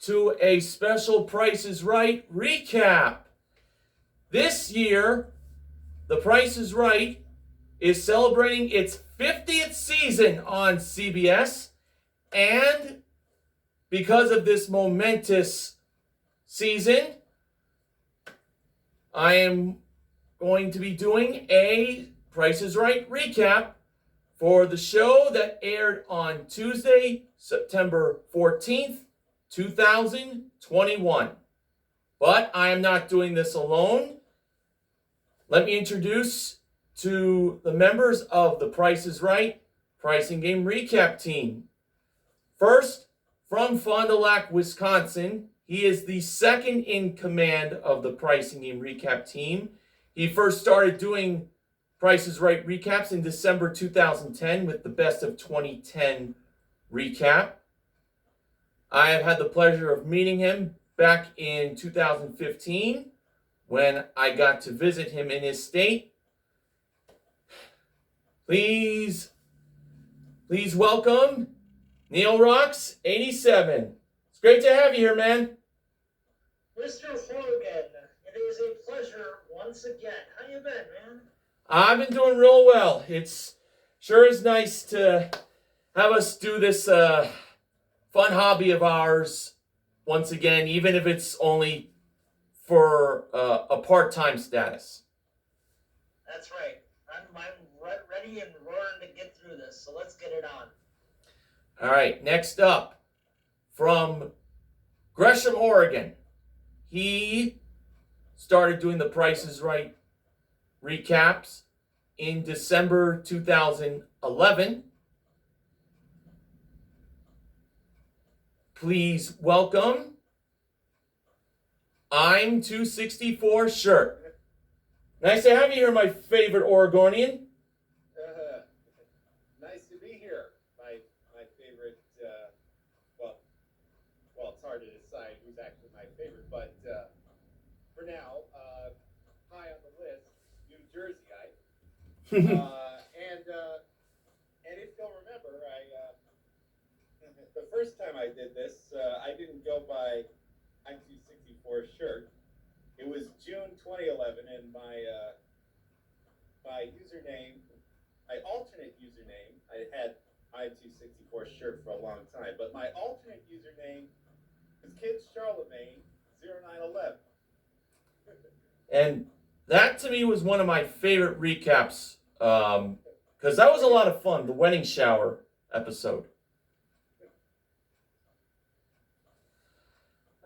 to a special Price is Right recap. This year, The Price is Right is celebrating its 50th season on CBS, and because of this momentous season, I am going to be doing a Price is Right recap for the show that aired on Tuesday, September 14th, 2021. But I am not doing this alone. Let me introduce to the members of the Price is Right Pricing Game Recap team. First, from Fond du Lac, Wisconsin, he is the second in command of the Pricing Game Recap team. He first started doing Price is Right recaps in December 2010 with the Best of 2010 recap. I have had the pleasure of meeting him back in 2015 when I got to visit him in his state. Please welcome Neil Rocks 87. It's great to have you here, man. Mr. Hogan, it is a pleasure once again. How you been, man? I've been doing real well. It's sure is nice to have us do this fun hobby of ours once again, even if it's only for a part-time status. That's right. I'm ready and roaring to get through this, so let's get it on. All right, next up, from Gresham, Oregon, he started doing the Price is Right recaps in December 2011. Please welcome I'm 264 Shirt. Nice to have you here, my favorite Oregonian. Nice to be here. My favorite, well, it's hard to decide who's actually my favorite, but for now, high on the list, New Jerseyite. And if you'll remember, the first time I did this, I didn't go by I'm 264 Shirt. It was June 2011, and my username, my alternate username, I had I'm 264 Shirt for a long time, but my alternate username was Kids Charlemagne 0911. And that to me was one of my favorite recaps, because that was a lot of fun, the wedding shower episode.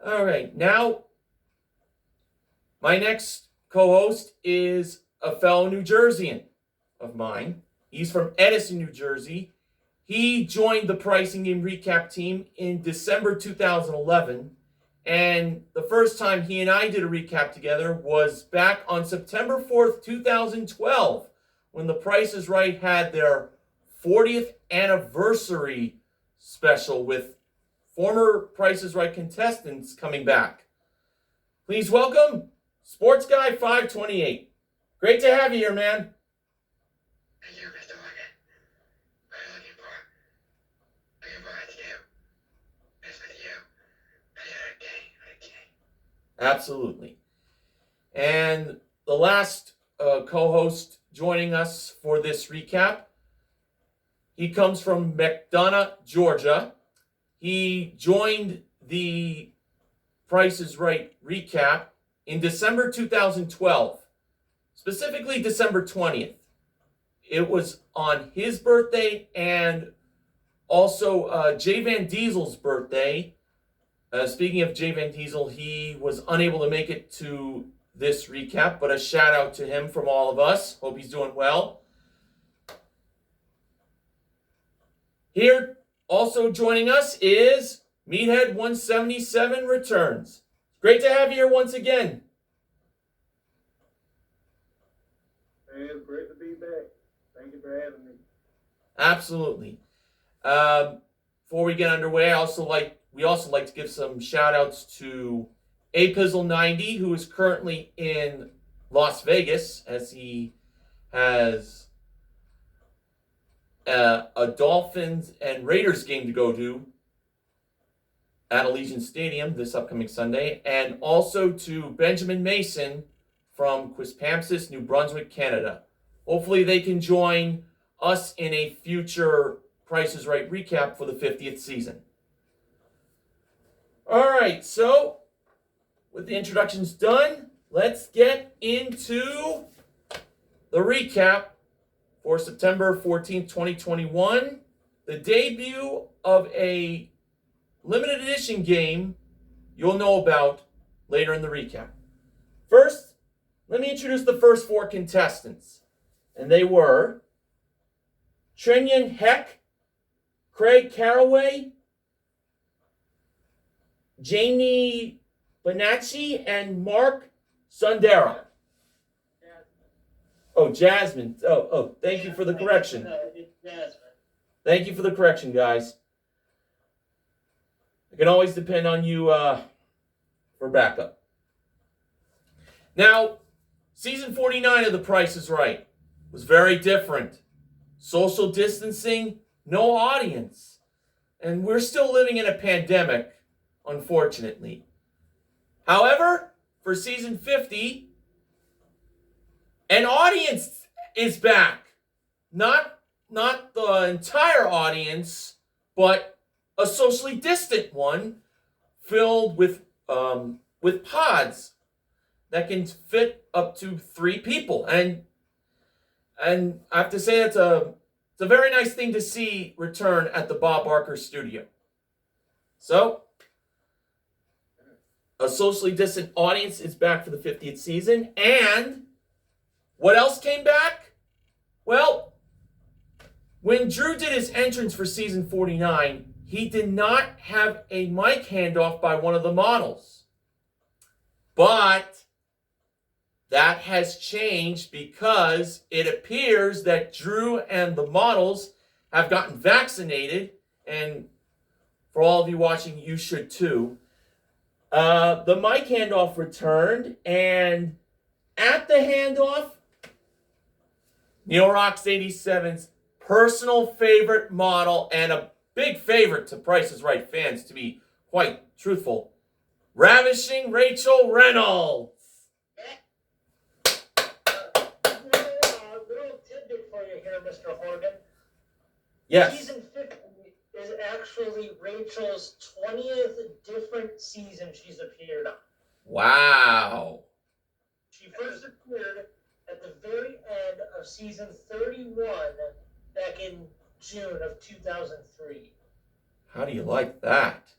All right, now my next co-host is a fellow New Jerseyan of mine. He's from Edison, New Jersey. He joined the Pricing Game Recap team in December 2011. And the first time he and I did a recap together was back on September 4th, 2012, when the Price is Right had their 40th anniversary special with former Price is Right contestants coming back. Please welcome Sports Guy 528. Great to have you here, man. Thank you, Mr. Morgan. What are you looking forward to do this with you another day. Absolutely. And the last co-host joining us for this recap, he comes from McDonough, Georgia. He joined the Price is Right recap in December 2012, specifically December 20th. It was on his birthday and also Jay Van Diesel's birthday. Speaking of Jay Van Diesel, he was unable to make it to this recap, but a shout out to him from all of us. Hope he's doing well. Here, also joining us is Meathead 177 returns. Great to have you here once again. Hey, it's great to be back. Thank you for having me. Absolutely. Before we get underway, we also like to give some shout outs to Apizzle90, who is currently in Las Vegas, as he has a Dolphins and Raiders game to go to at Allegiant Stadium this upcoming Sunday, and also to Benjamin Mason from Quispamsis, New Brunswick, Canada. Hopefully they can join us in a future Price is Right recap for the 50th season. All right, so with the introductions done, let's get into the recap for September 14th, 2021, the debut of a limited edition game you'll know about later in the recap. First, let me introduce the first four contestants. And they were Trinion Heck, Craig Caraway, Janie Bonacci, and Mark Sundera. Oh, Jasmine. Oh, thank you for the correction. Thank you for the correction, guys. I can always depend on you for backup. Now, season 49 of The Price is Right was very different. Social distancing, no audience. And we're still living in a pandemic, unfortunately. However, for season 50, an audience is back. Not the entire audience, but a socially distant one filled with pods that can fit up to 3 people. And I have to say it's a very nice thing to see return at the Bob Barker studio. So, a socially distant audience is back for the 50th season. And what else came back? Well, when Drew did his entrance for season 49, he did not have a mic handoff by one of the models. But that has changed because it appears that Drew and the models have gotten vaccinated. And for all of you watching, you should too. The mic handoff returned, and at the handoff, Neil Rocks 87's personal favorite model and a big favorite to Price is Right fans, to be quite truthful, Ravishing Rachel Reynolds. Little tidbit for you here, Mr. Horgan. Yes. Season 50 is actually Rachel's 20th different season she's appeared on. Wow. She first appeared at the very end of season 31 back in June of 2003. How do you like that?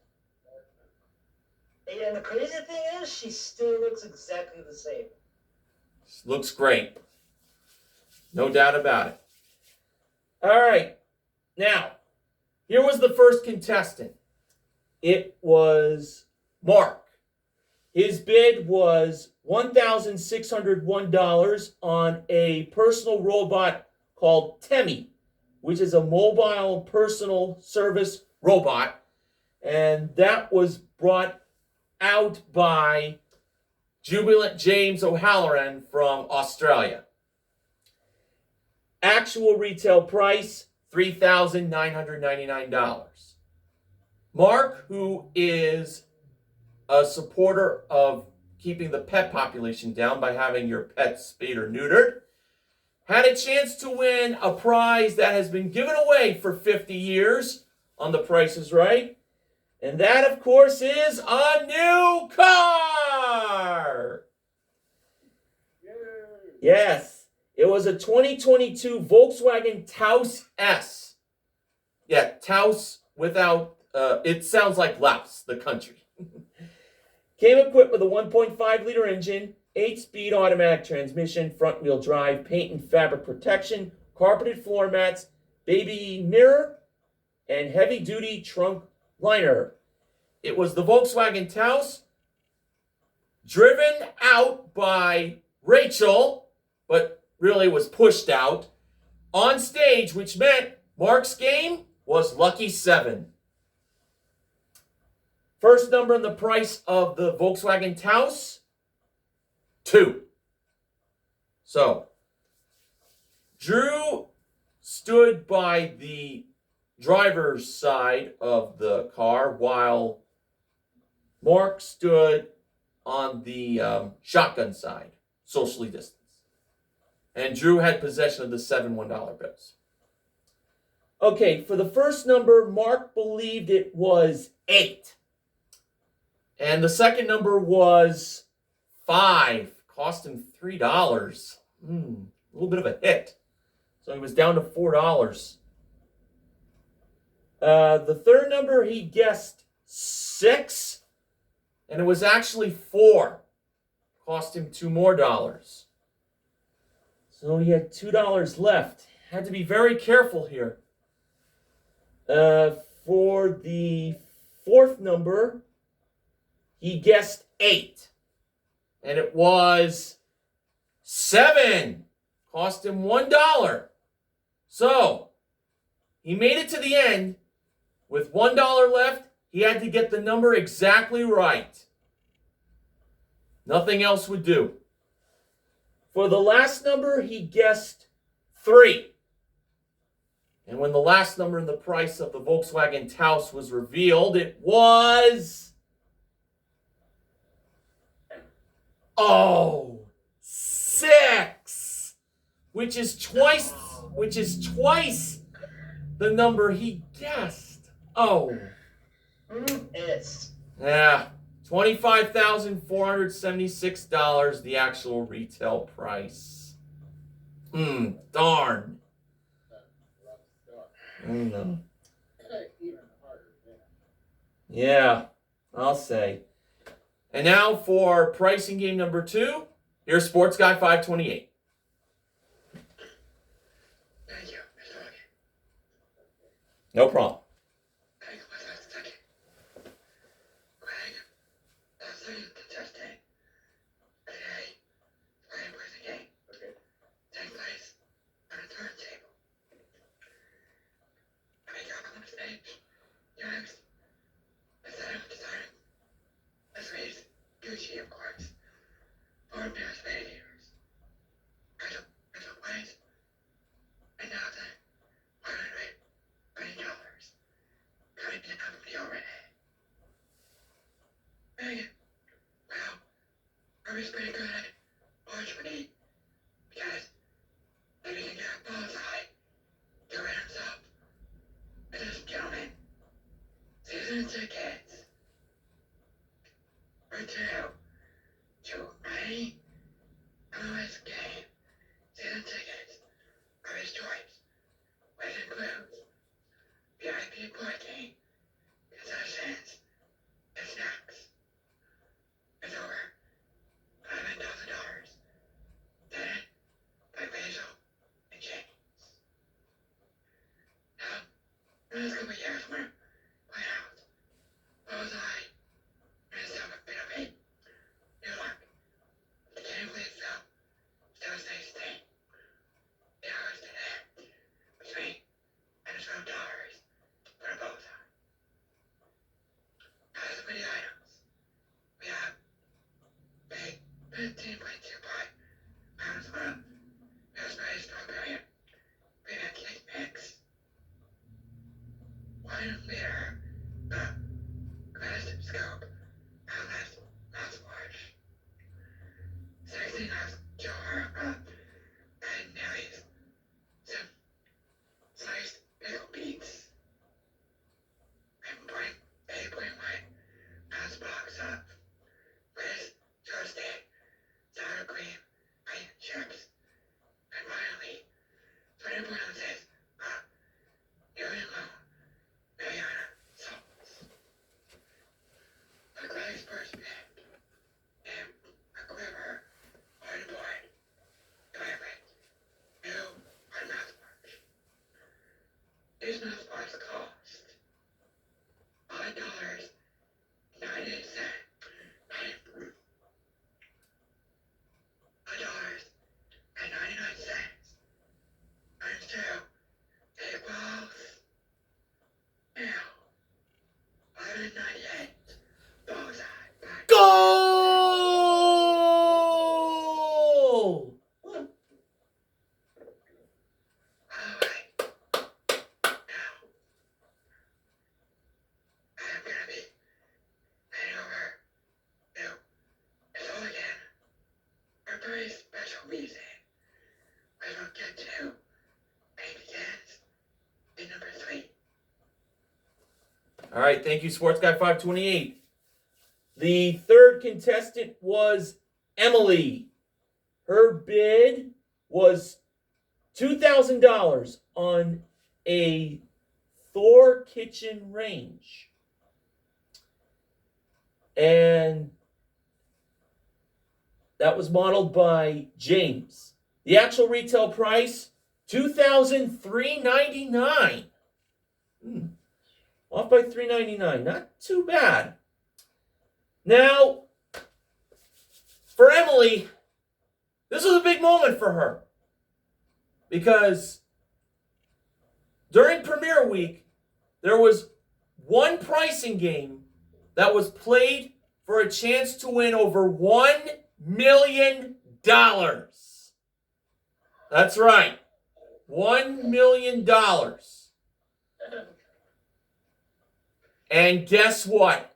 And the crazy thing is, she still looks exactly the same. Looks great. No doubt about it. All right. Now, here was the first contestant. It was Mark. His bid was $1,601 on a personal robot called Temmie, which is a mobile personal service robot. And that was brought out by Jubilant James O'Halloran from Australia. Actual retail price, $3,999. Mark, who is a supporter of keeping the pet population down by having your pet spayed or neutered, had a chance to win a prize that has been given away for 50 years on The Price is Right. And that, of course, is a new car! Yay! Yes. It was a 2022 Volkswagen Taos S. Yeah, Taos without, it sounds like Laos, the country. Came equipped with a 1.5-liter engine, 8-speed automatic transmission, front-wheel drive, paint and fabric protection, carpeted floor mats, baby mirror, and heavy-duty trunk liner. It was the Volkswagen Taos, driven out by Rachel, but really was pushed out on stage, which meant Mark's game was Lucky 7. First number in the price of the Volkswagen Taos, 2. So, Drew stood by the driver's side of the car while Mark stood on the shotgun side, socially distanced. And Drew had possession of the 7 $1 bills. Okay, for the first number, Mark believed it was 8. And the second number was 5. Cost him $3. A little bit of a hit. So he was down to $4. The third number, he guessed 6. And it was actually 4. Cost him $2 more. So he had $2 left. Had to be very careful here. For the fourth number, he guessed 8. And it was 7. Cost him $1. So, he made it to the end. With $1 left, he had to get the number exactly right. Nothing else would do. For the last number, he guessed 3. And when the last number in the price of the Volkswagen Taos was revealed, it was... 6. Which is twice the number he guessed. Yes. Yeah. $25,476, the actual retail price. Darn. I don't know. Even harder, Yeah, I'll say. And now for pricing game number 2, here's Sports Guy 528. Thank you, Mr. Logan. No problem. Greg was our second. Greg, the second contestant. Today, playing with the game. Okay. Take place on a turntable. I got on the stage. You're next. I said I was decided. This race, Gucci, of course. 4 pairs of aviators. I took ways. And now then, $120. Coming in out of the overhead. Megan, well, I was pretty good at archery because they didn't get a bullseye to it himself. Ladies and gentlemen, season tickets for 2 to any MLS game. Season tickets of his choice, which includes VIP parking, concessions, and snacks. It's over $11,000. Then, by Basil and James. Now, in this couple years, when White House, Bullseye, and stuff have been a bit new luck. The game play itself still stays the same. The hours to there between and $12 for a bullseye. As for the items, we have big 15.25 pounds of raspberry strawberry peanut cake mix, 1 liter glass scoop outlet mouthwash, 16-ounce jar of Red Nelly's some sliced pickle beets, and 8.1 ounce box of Lay's toasted sour cream onion chips, and finally 24 ounces of New England Mariana salts. A glaze first pick, and a quiver on the board. Diamond, new on mouthwash. These mouthwash cost $5.98. $5.99. Times 2 All right, thank you, Sports Guy 528. The third contestant was Emily. Her bid was $2,000 on a Thor kitchen range. And that was modeled by James. The actual retail price, $2,399. Off by $399. Not too bad. Now, for Emily, this was a big moment for her. Because during premiere week, there was one pricing game that was played for a chance to win over $1 million. That's right. $1 million. And guess what?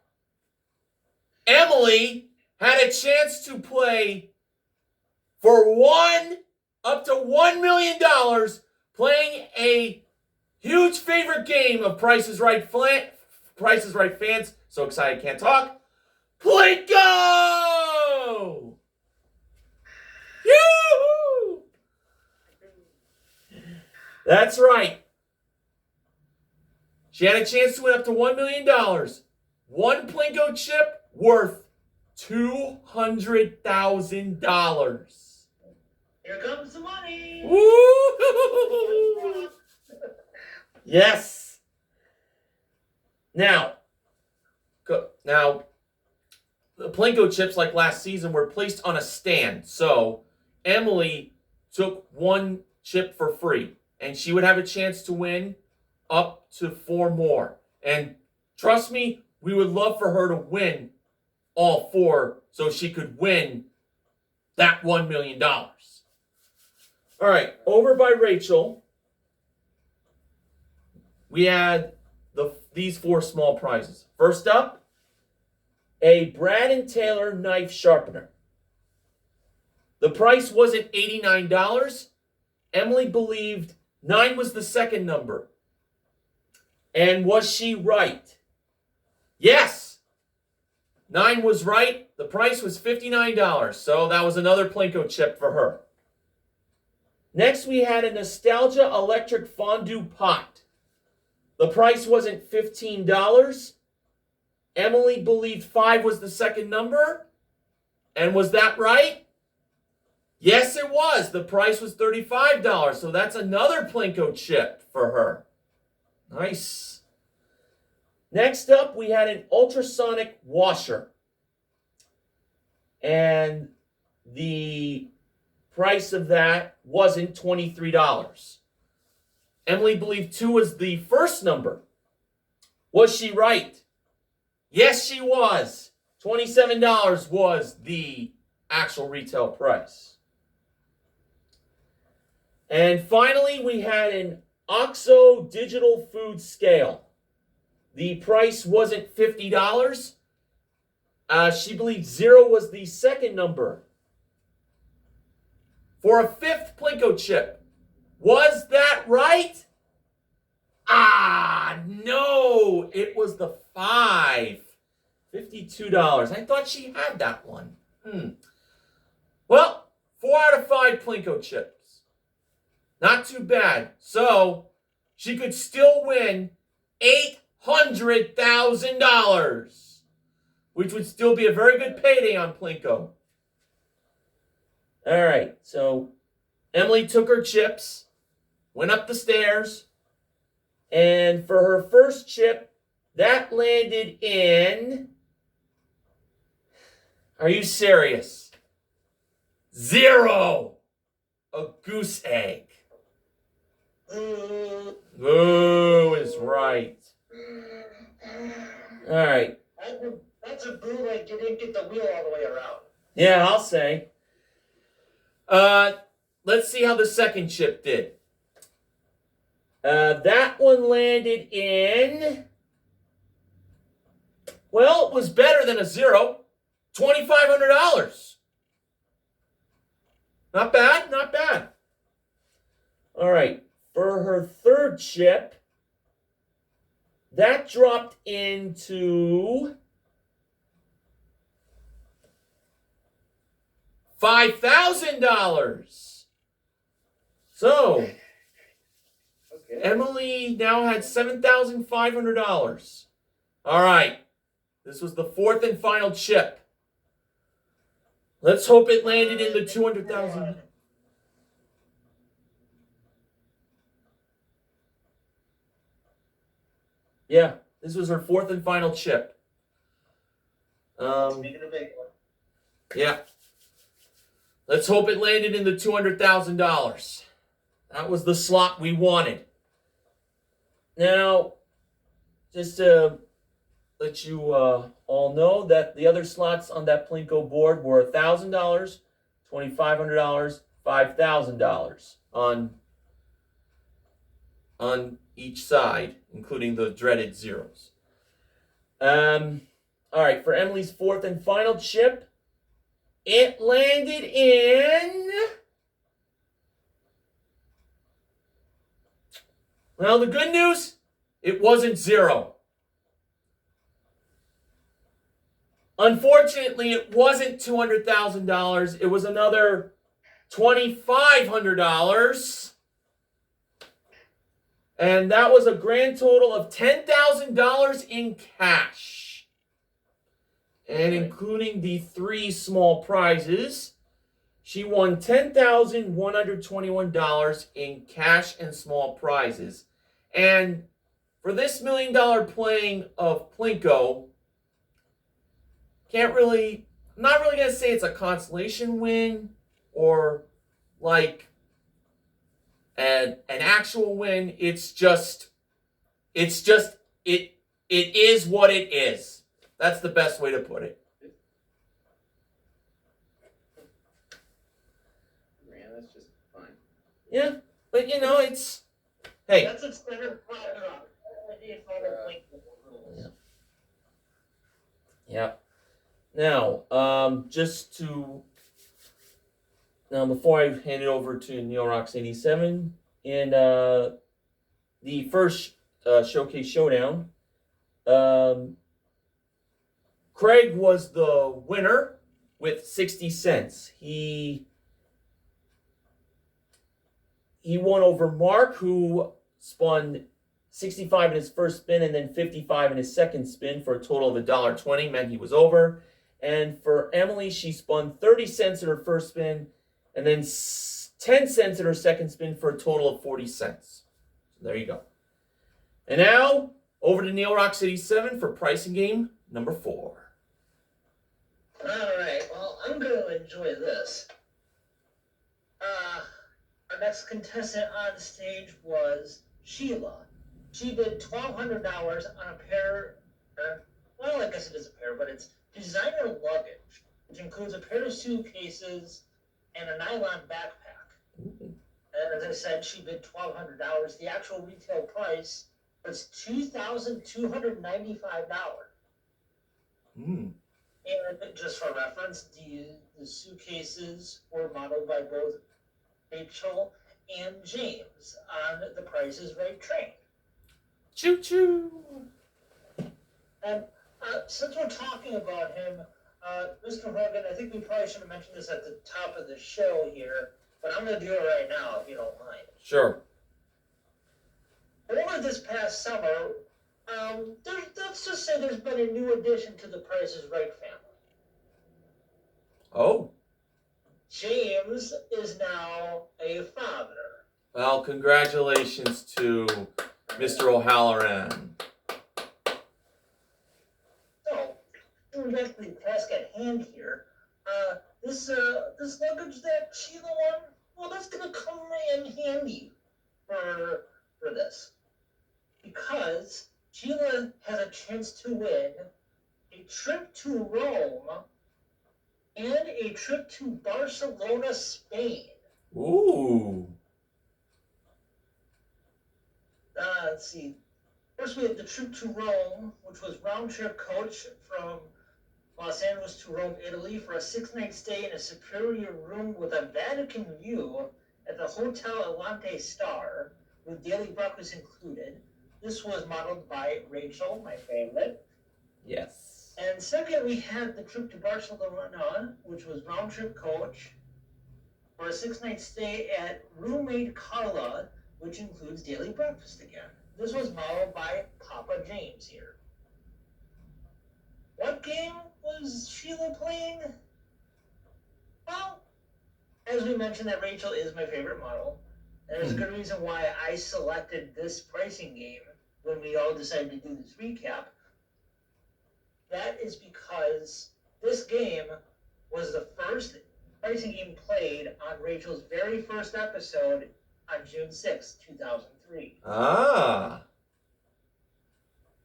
Emily had a chance to play for up to $1 million playing a huge favorite game of Price is Right fans. So excited, can't talk. Plinko! Yoo-hoo! That's right. She had a chance to win up to $1 million. One Plinko chip worth $200,000. Here comes the money. Woo! Yes. Now, the Plinko chips, like last season, were placed on a stand. So Emily took one chip for free, and she would have a chance to win up to 4 more. And trust me, we would love for her to win all 4 so she could win that $1 million. All right, over by Rachel, we had these 4 small prizes. First up, a Brad & Taylor knife sharpener. The price wasn't $89. Emily believed 9 was the second number. And was she right? Yes. 9 was right. The price was $59. So that was another Plinko chip for her. Next, we had a Nostalgia electric fondue pot. The price wasn't $15. Emily believed 5 was the second number. And was that right? Yes, it was. The price was $35. So that's another Plinko chip for her. Nice. Next up, we had an ultrasonic washer. And the price of that wasn't $23. Emily believed 2 was the first number. Was she right? Yes, she was. $27 was the actual retail price. And finally, we had an OXO digital food scale. The price wasn't $50. She believed 0 was the second number. For a 5th Plinko chip. Was that right? No. It was the 5. $52. I thought she had that one. Well, 4 out of 5 Plinko chips. Not too bad. So, she could still win $800,000, which would still be a very good payday on Plinko. All right, so Emily took her chips, went up the stairs, and for her first chip, that landed in... Are you serious? 0! A goose egg. Boo is right. All right. That's a boo like you didn't get the wheel all the way around. Yeah, I'll say. Let's see how the second chip did. That one landed in... Well, it was better than a 0. $2,500. Not bad, not bad. All right. For her third chip, that dropped into $5,000. So Okay. Emily now had $7,500. All right. This was the fourth and final chip. Let's hope it landed in the 200,000. Yeah, this was her fourth and final chip. Making a big one. Yeah. Let's hope it landed in the $200,000. That was the slot we wanted. Now, just to let you all know that the other slots on that Plinko board were $1,000, $2,500, $5,000 on each side, including the dreaded zeros. All right, for Emily's fourth and final chip, it landed in... Well, the good news, it wasn't zero. Unfortunately, it wasn't $200,000. It was another $2,500. And that was a grand total of $10,000 in cash. And including the 3 small prizes, she won $10,121 in cash and small prizes. And for this $1 million playing of Plinko, I'm not really going to say it's a consolation win or like an actual win. It is what it is. That's the best way to put it. Man, that's just fine. Yeah, but you know, it's, hey. That's a standard product. Yeah. Now, before I hand it over to Neil Rocks 87, in the first Showcase Showdown, Craig was the winner with 60 cents. He won over Mark, who spun 65 in his first spin and then 55 in his second spin for a total of $1.20, meant he was over. And for Emily, she spun 30 cents in her first spin and then 10 cents in her second spin for a total of 40 cents. So there you go. And now, over to Neil Rock City 7 for pricing game number 4. Alright, well, I'm going to enjoy this. Our next contestant on stage was Sheila. She bid $1,200 on a pair, well, I guess it is a pair, but it's designer luggage, which includes a pair of suitcases and a nylon backpack. And as I said, she bid $1,200. The actual retail price was $2,295. Mm. And just for reference, the suitcases were modeled by both Rachel and James on the Price is Right train. Choo choo! And since we're talking about him, Mr. Hogan, I think we probably should have mentioned this at the top of the show here, but I'm going to do it right now if you don't mind. Sure. Over this past summer, let's just say there's been a new addition to the Price is Right family. Oh. James is now a father. Well, congratulations to Mr. O'Halloran. So, getting back to the task at hand here, this luggage that Sheila won, well, that's going to come in handy for this. Because Sheila has a chance to win a trip to Rome and a trip to Barcelona, Spain. Ooh. Let's see. First, we have the trip to Rome, which was round-trip coach from Los Angeles to Rome, Italy, for a 6-night stay in a superior room with a Vatican view at the Hotel Elante Star, with daily breakfast included. This was modeled by Rachel, my favorite. Yes. And second, we had the trip to Barcelona, which was round trip coach for a 6-night stay at roommate Carla, which includes daily breakfast again. This was modeled by Papa James here. What game was Sheila playing? Well, as we mentioned, that Rachel is my favorite model. And there's a good reason why I selected this pricing game when we all decided to do this recap. That is because this game was the first pricing game played on Rachel's very first episode on June 6, 2003. Ah.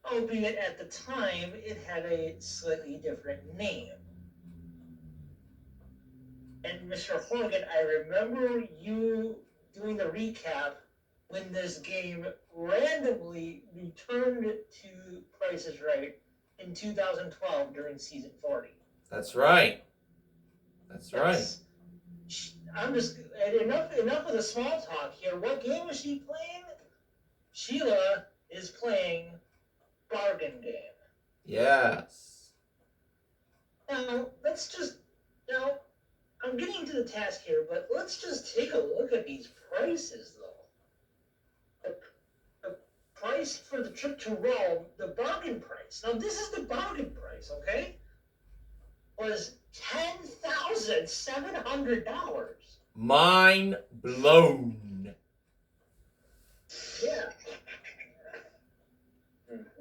Albeit at the time, it had a slightly different name. And Mr. Horgan, I remember you doing the recap when this game randomly returned to Price is Right in 2012 during season 40. That's right. That's right. I'm just enough of the small talk here. What game is she playing? Sheila is playing Bargain Game. Yes. Now I'm getting to the task here, but let's just take a look at these prices, though. The price for the trip to Rome, the bargain price. Now, this is the bargain price, okay? Was $10,700. Mind blown. Yeah.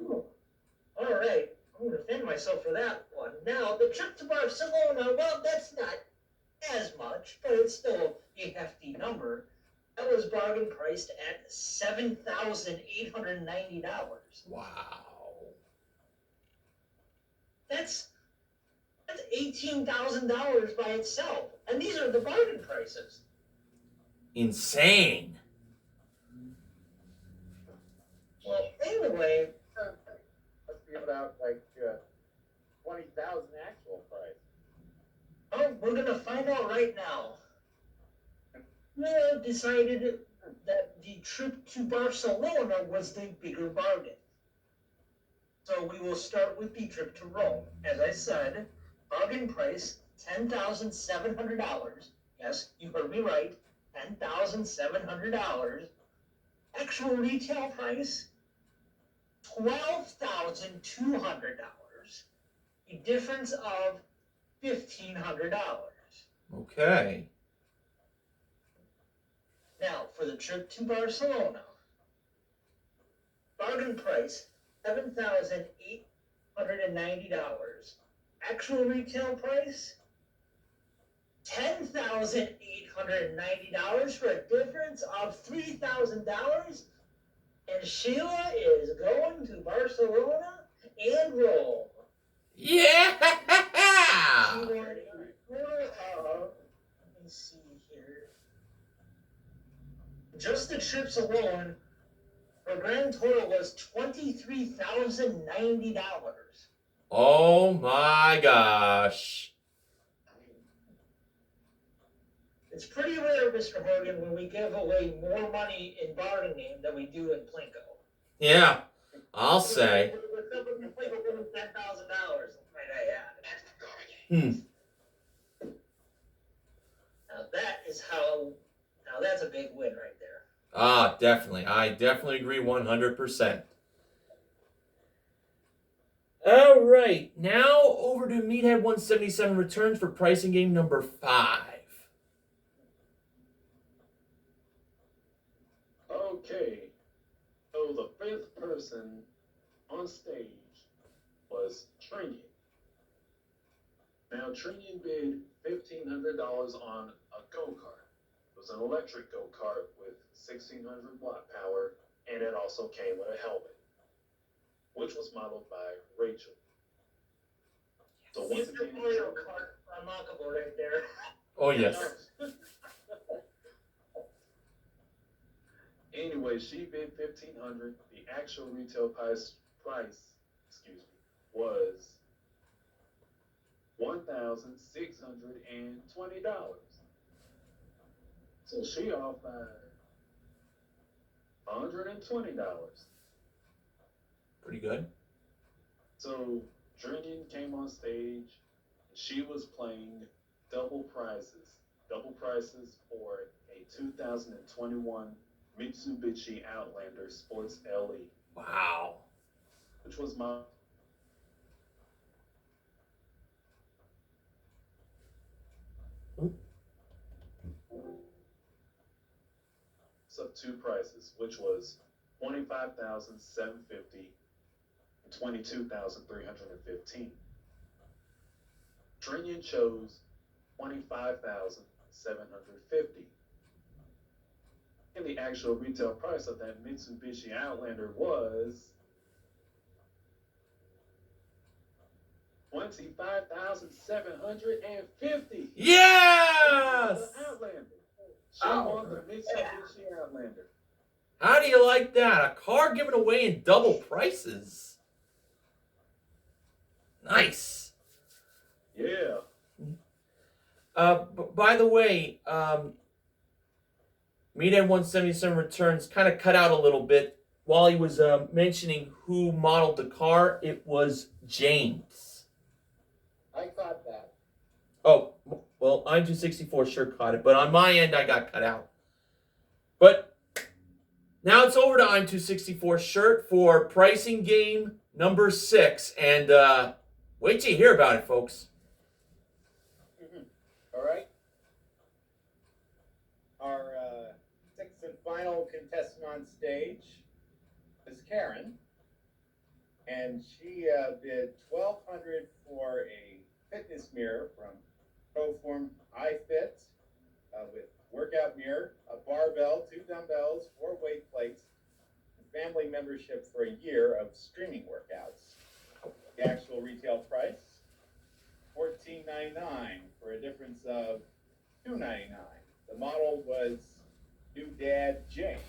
Ooh. All right. I'm going to defend myself for that one. Now, the trip to Barcelona, well, that's not as much, but it's still a hefty number. That was bargain priced at $7,890. Wow. That's $18,000 by itself, and these are the bargain prices. Insane. Well, anyway, Must be about like 20,000 actual price. we're gonna find out right now. We have decided that the trip to Barcelona was the bigger bargain. So we will start with the trip to Rome. As I said, bargain price $10,700. Yes, you heard me right. $10,700. Actual retail price $12,200. A difference of $1,500. Okay. Now, for the trip to Barcelona, bargain price $7,890. Actual retail price $10,890 for a difference of $3,000. And Sheila is going to Barcelona and Rome. Yeah. She won a total of, let me see here. Just the trips alone, her grand total was $23,090. Oh my gosh. It's pretty rare, Mr. Horgan, when we give away more money in bargain game than we do in Plinko. Yeah, I'll say. We're $10,000, might I add. Now that's a big win right there. Ah, definitely. I definitely agree 100%. All right, now over to Meathead 177 returns for pricing game number 5. Okay, so the fifth person on stage was Trinion. Now, Trinion bid $1,500 on a go-kart. It was an electric go-kart with 1,600 watt power, and it also came with a helmet, which was modeled by Rachel. So once Mr. again, Mario Kart unlockable right there. Oh, yes. Anyway, she bid $1,500. The actual retail price, was $1,620. So she off by $120. Pretty good. So Trinion came on stage. She was playing double prizes. Double prizes for a 2021 Mitsubishi Outlander Sports LE, Wow. which was my up two prices, which was $25,750 and $22,315. Trinion chose $25,750. And the actual retail price of that Mitsubishi Outlander was $25,750. Yes! The Outlander. She Oh. won the Mitsubishi Outlander. How do you like that? A car given away in double prices. Nice. Yeah. By the way, Meathead 177 Returns kind of cut out a little bit while he was mentioning who modeled the car. It was James. I caught that. Oh, well, I'm 264 sure caught it, but on my end, I got cut out. But now it's over to I'm 264 shirt for pricing game number 6, and wait till you hear about it, folks. All right. Our sixth and final contestant on stage is Karen, and she bid $1,200 for a fitness mirror from Proform iFit with workout mirror, a barbell, 2 dumbbells, 4 weight plates, and family membership for a year of streaming workouts. The actual retail price, $14.99 for a difference of $2.99. The model was New Dad James.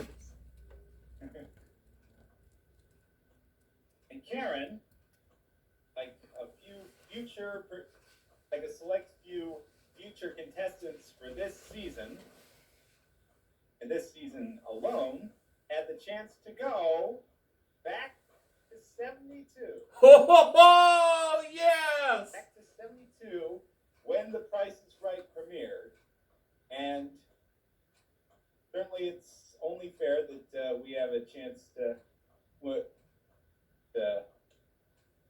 And Karen, like a select few future contestants for this season, and this season alone, had the chance to go back to 72. Ho, ho, ho! Yes! Back to 72 when The Price is Right premiered. And certainly it's only fair that we have a chance to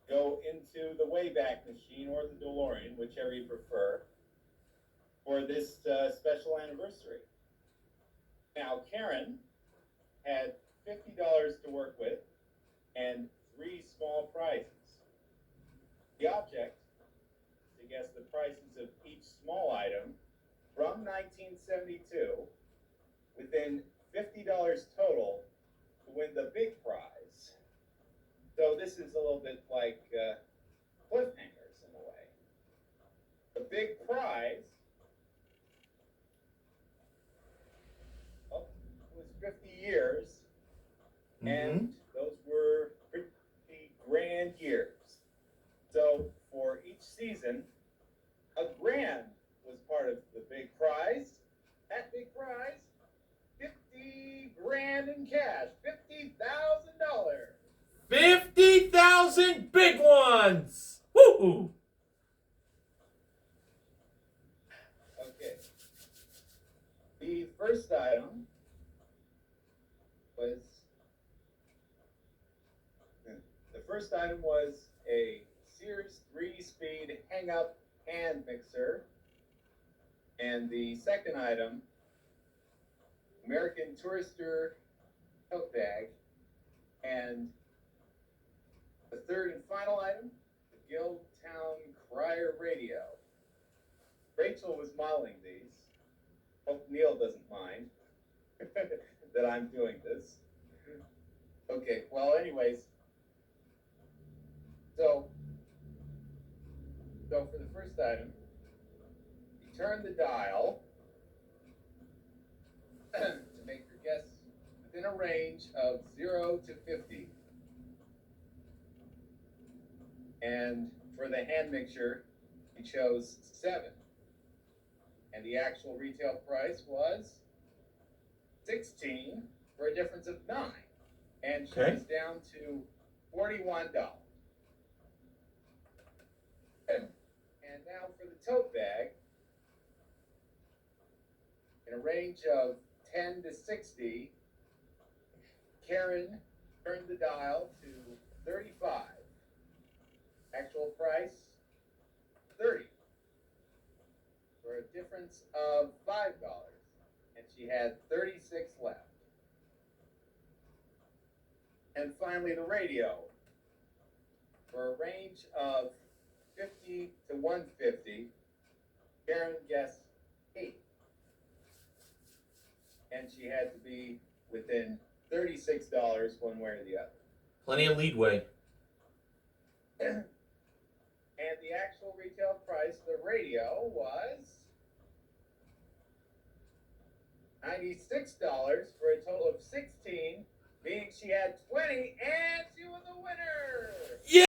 go into the Wayback Machine or the DeLorean, whichever you prefer, for this special anniversary. Now, Karen had $50 to work with and 3 small prizes. The object is to guess the prices of each small item from 1972 within $50 total to win the big prize. So this is a little bit like cliffhangers in a way. The big prize was 50 years, and those were pretty grand years. So for each season, a grand was part of the big prize. That big prize, 50 grand in cash, $50,000. 50,000 big ones! Woo! Okay. The first item was a Sears 3-speed hang-up hand mixer. And the second item, American Tourister tote bag. And the third and final item, the Guildtown Crier radio. Rachel was modeling these. Hope Neil doesn't mind that I'm doing this. Okay, well, anyways. So for the first item, you turn the dial to make your guess within a range of 0 to 50. And for the hand mixer, you chose 7. And the actual retail price was 16 for a difference of 9. And she was down to $41. And now for the tote bag, in a range of 10 to 60, Karen turned the dial to 35. Actual price, 30. For a difference of $5. And she had 36 left. And finally, the radio. For a range of 50 to 150, Karen guessed 8. And she had to be within $36 one way or the other. Plenty of leadway. And the actual retail price of the radio was $96 for a total of 16, meaning she had 20, and she was a winner. Yeah.